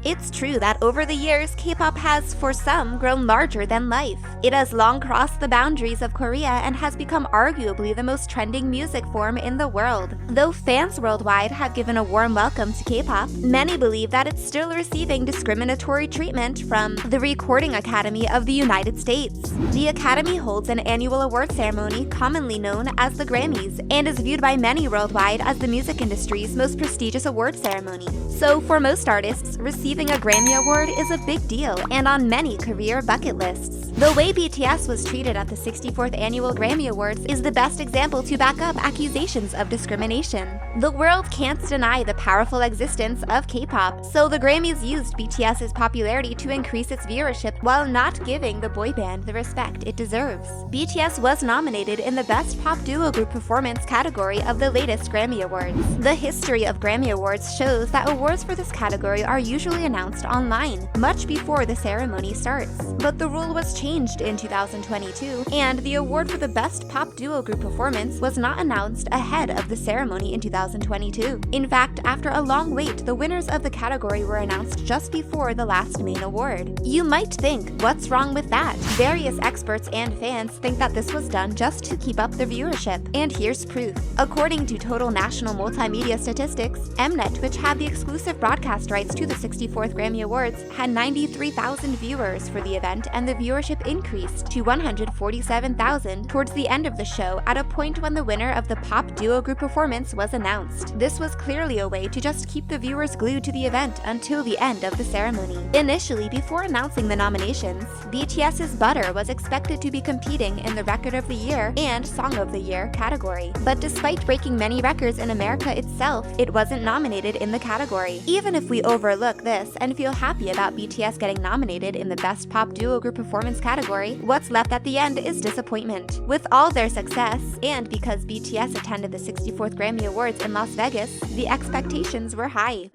It's true that over the years, K-pop has, for some, grown larger than life. It has long crossed the boundaries of Korea and has become arguably the most trending music form in the world. Though fans worldwide have given a warm welcome to K-pop, many believe that it's still receiving discriminatory treatment from the Recording Academy of the United States. The Academy holds an annual award ceremony commonly known as the Grammys and is viewed by many worldwide as the music industry's most prestigious award ceremony. So for most artists, receiving a Grammy Award is a big deal and on many career bucket lists. The way BTS was treated at the 64th Annual Grammy Awards is the best example to back up accusations of discrimination. The world can't deny the powerful existence of K-pop, so the Grammys used BTS's popularity to increase its viewership while not giving the boy band the respect it deserves. BTS was nominated in the Best Pop Duo Group Performance category of the latest Grammy Awards. The history of Grammy Awards shows that awards for this category are usually announced online, much before the ceremony starts. But the rule was changed in 2022, and the award for the Best Pop Duo Group Performance was not announced ahead of the ceremony in 2022. In fact, after a long wait, the winners of the category were announced just before the last main award. You might think, what's wrong with that? Various experts and fans think that this was done just to keep up the viewership, and here's proof. According to Total National Multimedia Statistics, Mnet, which had the exclusive broadcast rights to the 64th Grammy Awards, had 93,000 viewers for the event, and the viewership increased to 147,000 towards the end of the show at a point when the winner of the Pop Duo Group Performance was announced. This was clearly a way to just keep the viewers glued to the event until the end of the ceremony. Initially, before announcing the nominations, BTS's Butter was expected to be competing in the Record of the Year and Song of the Year category. But despite breaking many records in America itself, it wasn't nominated in the category. Even if we overlook this and feel happy about BTS getting nominated in the Best Pop Duo Group Performance category, what's left at the end is disappointment. With all their success, and because BTS attended the 64th Grammy Awards in Las Vegas, the expectations were high.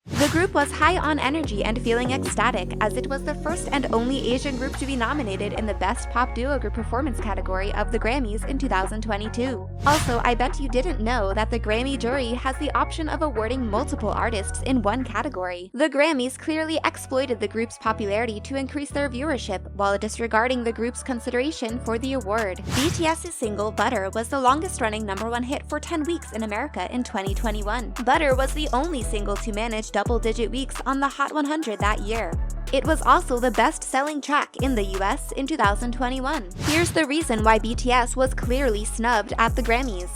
The group was high on energy and feeling ecstatic, as it was the first and only Asian group to be nominated in the Best Pop Duo Group Performance category of the Grammys in 2022. Also, I bet you didn't know that the Grammy jury has the option of awarding multiple artists in one category. The Grammys clearly exploited the group's popularity to increase their viewership while disregarding the group's consideration for the award. BTS's single Butter was the longest-running #1 hit for 10 weeks in America in 2021. Butter was the only single to manage double-digit weeks on the Hot 100 that year. It was also the best-selling track in the US in 2021. Here's the reason why BTS was clearly snubbed at the Grammys.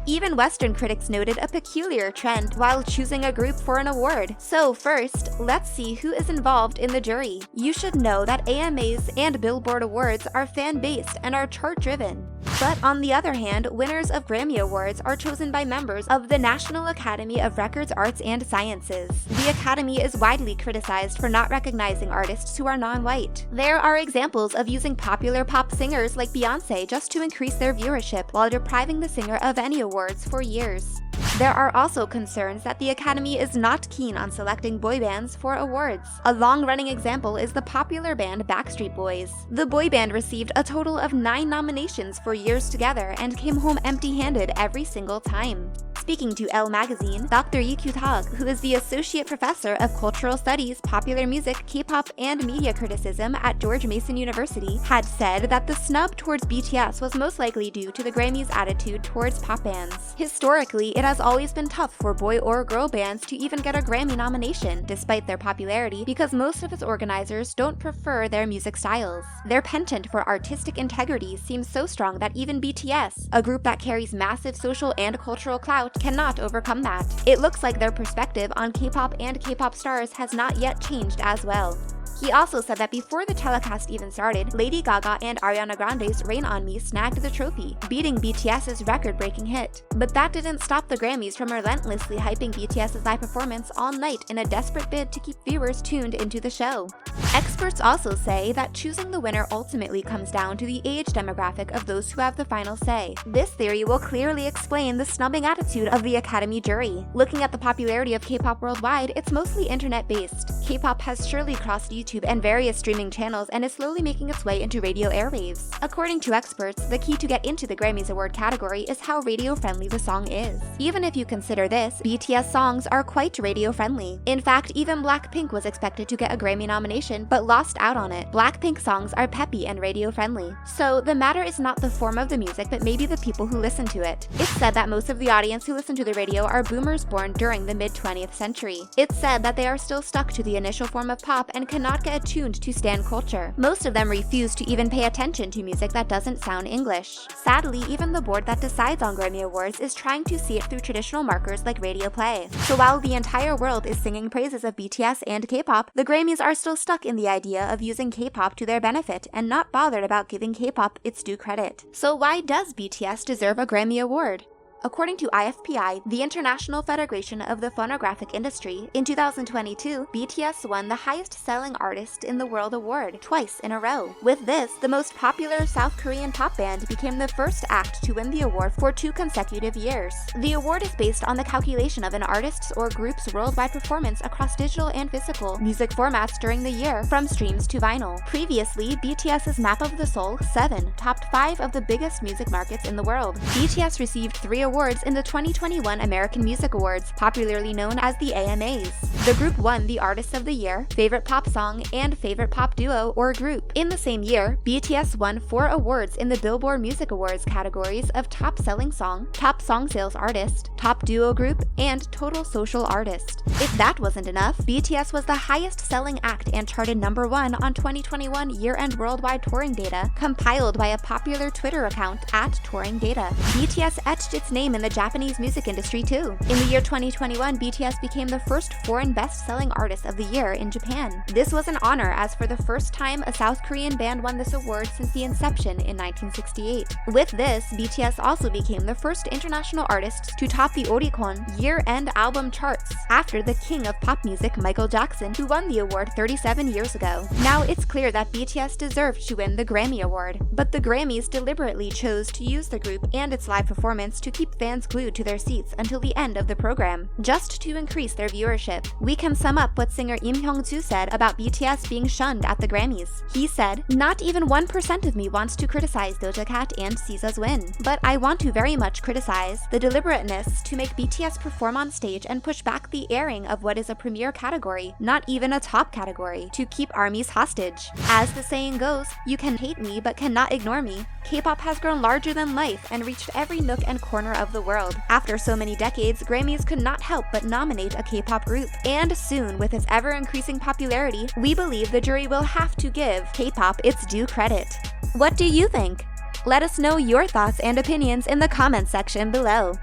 Even Western critics noted a peculiar trend while choosing a group for an award. So first, let's see who is involved in the jury. You should know that AMAs and Billboard Awards are fan-based and are chart-driven. But on the other hand, winners of Grammy Awards are chosen by members of the National Academy of Records, Arts, and Sciences. The Academy is widely criticized for not recognizing artists who are non-white. There are examples of using popular pop singers like Beyoncé just to increase their viewership while depriving the singer of any awards for years. There are also concerns that the Academy is not keen on selecting boy bands for awards. A long-running example is the popular band Backstreet Boys. The boy band received a total of 9 nominations for years together and came home empty-handed every single time. Speaking to Elle magazine, Dr. Yi Tag, who is the Associate Professor of Cultural Studies, Popular Music, K-pop, and Media Criticism at George Mason University, had said that the snub towards BTS was most likely due to the Grammys' attitude towards pop bands. Historically, it has always been tough for boy or girl bands to even get a Grammy nomination, despite their popularity, because most of its organizers don't prefer their music styles. Their penchant for artistic integrity seems so strong that even BTS, a group that carries massive social and cultural clout, cannot overcome that. It looks like their perspective on K-pop and K-pop stars has not yet changed as well. He also said that before the telecast even started, Lady Gaga and Ariana Grande's Rain On Me snagged the trophy, beating BTS's record-breaking hit. But that didn't stop the Grammys from relentlessly hyping BTS's live performance all night in a desperate bid to keep viewers tuned into the show. Experts also say that choosing the winner ultimately comes down to the age demographic of those who have the final say. This theory will clearly explain the snubbing attitude of the Academy jury. Looking at the popularity of K-pop worldwide, it's mostly internet-based. K-pop has surely crossed YouTube and various streaming channels and is slowly making its way into radio airwaves. According to experts, the key to get into the Grammys Award category is how radio-friendly the song is. Even if you consider this, BTS songs are quite radio-friendly. In fact, even Blackpink was expected to get a Grammy nomination but lost out on it. Blackpink songs are peppy and radio-friendly. So the matter is not the form of the music but maybe the people who listen to it. It's said that most of the audience who listen to the radio are boomers born during the mid-20th century. It's said that they are still stuck to the initial form of pop and cannot get attuned to stan culture. Most of them refuse to even pay attention to music that doesn't sound English. Sadly, even the board that decides on Grammy Awards is trying to see it through traditional markers like radio play. So while the entire world is singing praises of BTS and K-pop, the Grammys are still stuck in the idea of using K-pop to their benefit and not bothered about giving K-pop its due credit. So why does BTS deserve a Grammy Award? According to IFPI, the International Federation of the Phonographic Industry, in 2022, BTS won the highest-selling artist in the world award twice in a row. With this, the most popular South Korean pop band became the first act to win the award for 2 consecutive years. The award is based on the calculation of an artist's or group's worldwide performance across digital and physical music formats during the year, from streams to vinyl. Previously, BTS's Map of the Soul, 7, topped 5 of the biggest music markets in the world. BTS received 3 awards in the 2021 American Music Awards, popularly known as the AMAs. The group won the Artist of the Year, Favorite Pop Song, and Favorite Pop Duo or Group. In the same year, BTS won 4 awards in the Billboard Music Awards categories of Top Selling Song, Top Song Sales Artist, Top Duo Group, and Total Social Artist. If that wasn't enough, BTS was the highest-selling act and charted #1 on 2021 year-end worldwide touring data, compiled by a popular Twitter account @TouringData. BTS etched its name in the Japanese music industry too. In the year 2021, BTS became the first foreign best-selling artist of the year in Japan. This was an honor, as for the first time a South Korean band won this award since the inception in 1968. With this, BTS also became the first international artist to top the Oricon year-end album charts, after the king of pop music Michael Jackson, who won the award 37 years ago. Now it's clear that BTS deserved to win the Grammy Award, but the Grammys deliberately chose to use the group and its live performance to keep fans glued to their seats until the end of the program, just to increase their viewership. We can sum up what singer Im Hyung-soo said about BTS being shunned at the Grammys. He said, "Not even 1% of me wants to criticize Doja Cat and SZA's win, but I want to very much criticize the deliberateness to make BTS perform on stage and push back the airing of what is a premier category, not even a top category, to keep armies hostage. As the saying goes, you can hate me but cannot ignore me. K-pop has grown larger than life and reached every nook and corner of the world. After so many decades, Grammys could not help but nominate a K-pop group. And soon, with its ever-increasing popularity, we believe the jury will have to give K-pop its due credit." What do you think? Let us know your thoughts and opinions in the comments section below.